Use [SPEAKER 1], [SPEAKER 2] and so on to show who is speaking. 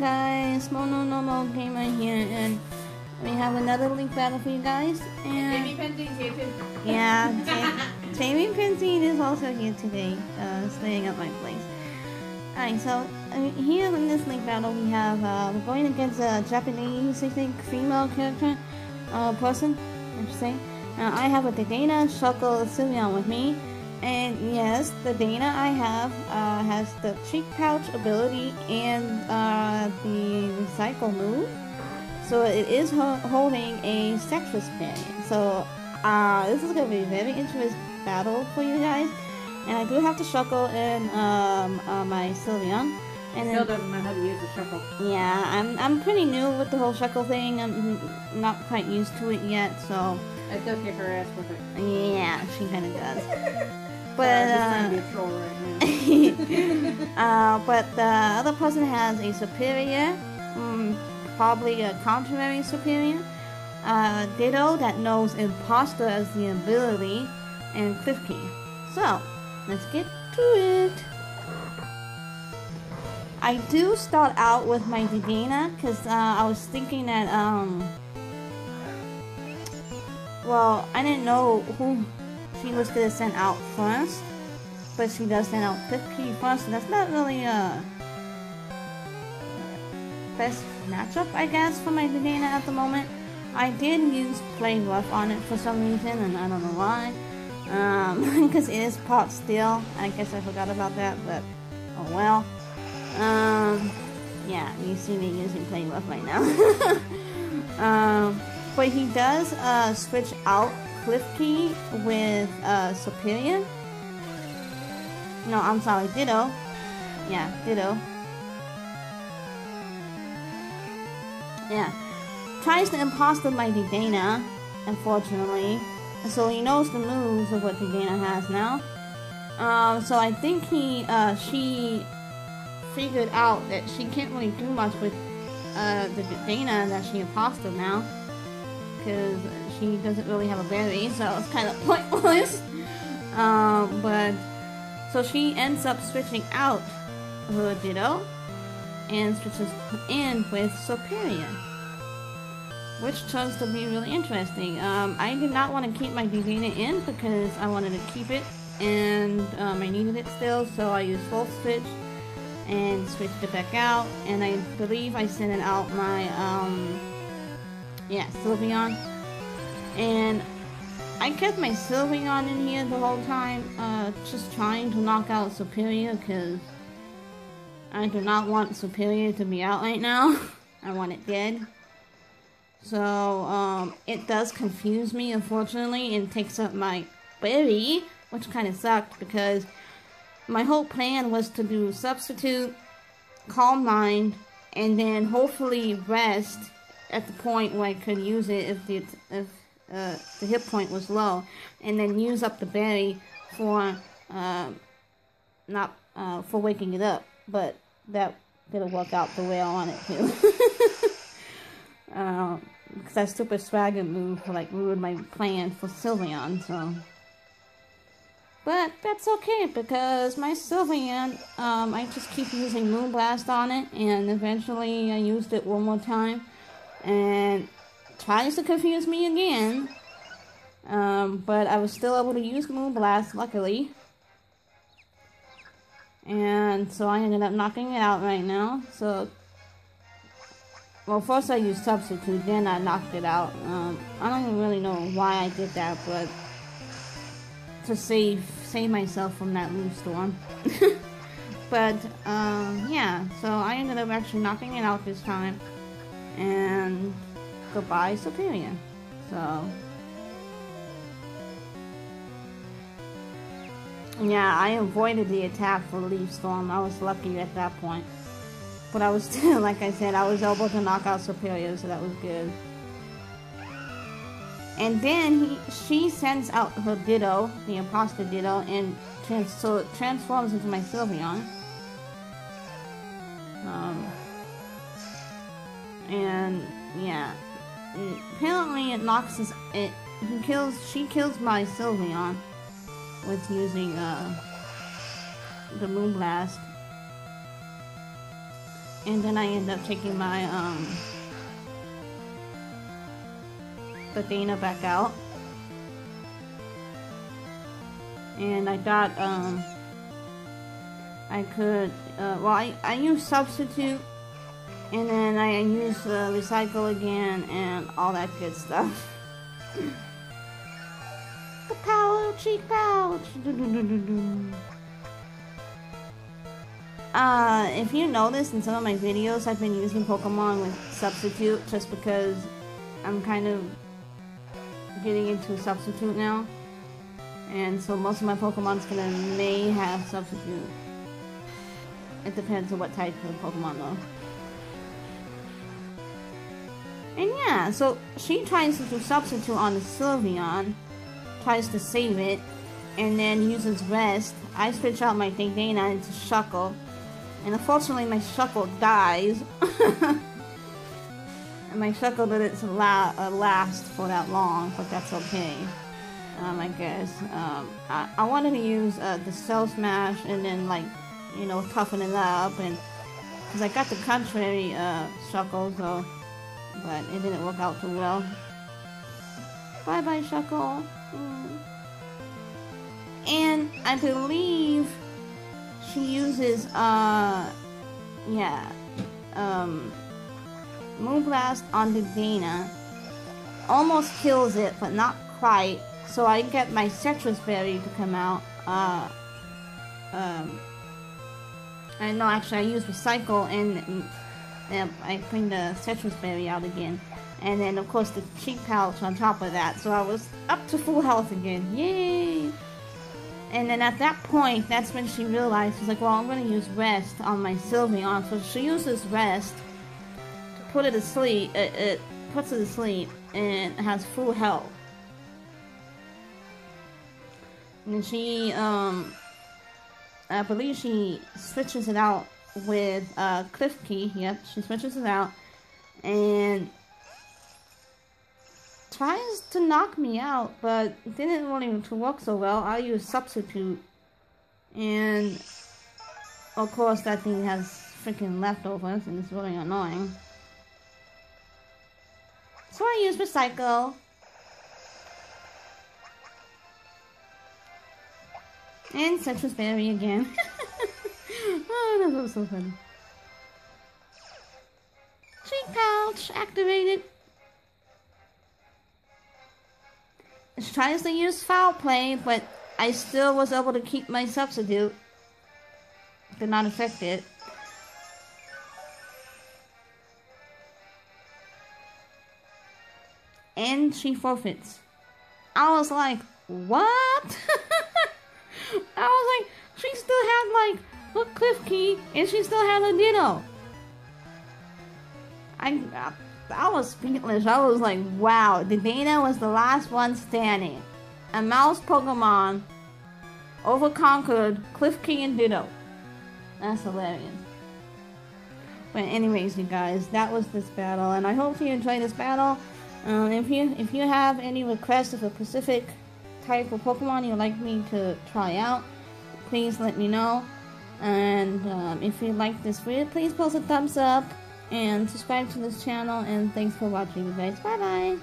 [SPEAKER 1] guys, Mono Gamer here, and we have another link battle for you guys. And
[SPEAKER 2] Jamie Penzine's here too.
[SPEAKER 1] yeah, Jamie Penzine is also here today, staying at my place. Alright, so here in this link battle we have we're going against a Japanese, I think, female character, person, I should say. I have a dedeene, Shuckle, Sylveon with me. And yes, the dedeene I have has the cheek pouch ability and the recycle move. So it is holding a sexless companion. So this is going to be a very interesting battle for you guys. And I do have the Shuckle and my Sylveon. And
[SPEAKER 2] Still doesn't know how to use the Shuckle.
[SPEAKER 1] Yeah, I'm pretty new with the whole Shuckle thing. I'm not quite used to it yet, so
[SPEAKER 2] I still kick her ass with it.
[SPEAKER 1] yeah, she kind of does. But
[SPEAKER 2] I'm just trying to be a troll right now.
[SPEAKER 1] but the other person has a superior, probably a contrary superior, Ditto that knows Imposter as the ability, and Cliffkey. So let's get to it. I do start out with my dedeene because I was thinking that well, I didn't know who she was gonna send out first, but she does send out Cliffkey first, and that's not really a best matchup, I guess, for my dedeene at the moment. I did use Play Rough on it for some reason, and I don't know why, because it is part steel. I guess I forgot about that, but oh well. Yeah, you see me using Play Rough right now. But he does switch out Cliffkey with Superior. No, I'm sorry, Ditto. Yeah, Ditto. Yeah. Tries to imposter my dedeene, unfortunately. So he knows the moves of what dedeene has now. So I think she figured out that she can't really do much with the dedeene that she impostered now, because she doesn't really have a berry, so it's kind of pointless. But so she ends up switching out her Ditto and switches in with Superior, which turns to be really interesting. I did not want to keep my dedeene in because I wanted to keep it, and I needed it still, so I used Full Switch and switched it back out, and I believe I sent it out my yeah, Sylveon, and I kept my Sylveon in here the whole time, just trying to knock out Superior, because I do not want Superior to be out right now. I want it dead. So it does confuse me, unfortunately, and takes up my berry, which kind of sucked, because my whole plan was to do Substitute, Calm Mind, and then hopefully rest at the point where I could use it if the hit point was low, and then use up the berry for for waking it up. But that didn't work out the way I wanted to. Because that stupid swagger move ruined my plan for Sylveon, so. But that's okay, because my Sylveon, I just keep using Moonblast on it, and eventually I used it one more time, and tries to confuse me again, but I was still able to use Moonblast, luckily, and so I ended up knocking it out right now. So, well, first I used Substitute, then I knocked it out. I don't even really know why I did that, but to save myself from that move storm. But yeah, so I ended up actually knocking it out this time, and goodbye Superior. So yeah, I avoided the attack for Leaf Storm. I was lucky at that point, but I was still, like I said, I was able to knock out Superior, so that was good. And then she sends out her Ditto, the imposter Ditto, and so it transforms into my Sylveon. And yeah, apparently it knocks us. She kills my Sylveon with using the Moonblast. And then I end up taking my dedeene back out. And I thought I could, well, I use substitute, and then I use recycle again, and all that good stuff. The power cheek pouch. If you notice in some of my videos, I've been using Pokemon with substitute just because I'm kind of getting into substitute now. And so most of my Pokemon's may have substitute. It depends on what type of Pokemon though. And yeah, so she tries to do substitute on the Sylveon, tries to save it, and then uses rest. I switch out my dedeene into Shuckle, and unfortunately my Shuckle dies. And my Shuckle didn't last for that long, but that's okay. I guess. I wanted to use the Cell Smash and then, like, you know, toughen it up, and because I got the contrary Shuckle, so, but it didn't work out too well. Bye bye, Shuckle. And I believe she uses Moonblast on dedeene. Almost kills it, but not quite. So I get my Citrus Berry to come out. I know, actually, I use Recycle, and I bring the Citrus Berry out again. And then, of course, the cheek pouch on top of that. So I was up to full health again. Yay! And then at that point, that's when she realized, she's like, well, I'm going to use Rest on my Sylveon. So she uses Rest to put it to sleep. It puts it to sleep and has full health. And she, I believe she switches it out with Cliff Key. Yep, she switches it out and tries to knock me out, but it didn't really work so well. I use substitute, and of course that thing has freaking leftovers, and it's really annoying. So I use Recycle. And Citrus Berry again. Oh, that was so funny. Cheek pouch activated. She tries to use Foul Play, but I still was able to keep my substitute. Did not affect it. And she forfeits. I was like, what? I was like, she still had, like, a Cliff Key, and she still had a Ditto. I was speechless. I was like, wow, dedeene was the last one standing. A mouse Pokemon overconquered Cliff Key and Ditto. That's hilarious. But anyways, you guys, that was this battle, and I hope you enjoyed this battle. If you have any requests of a specific type of Pokemon you'd like me to try out, please let me know. And if you like this video, please post a thumbs up and subscribe to this channel. And thanks for watching, you guys. Bye bye.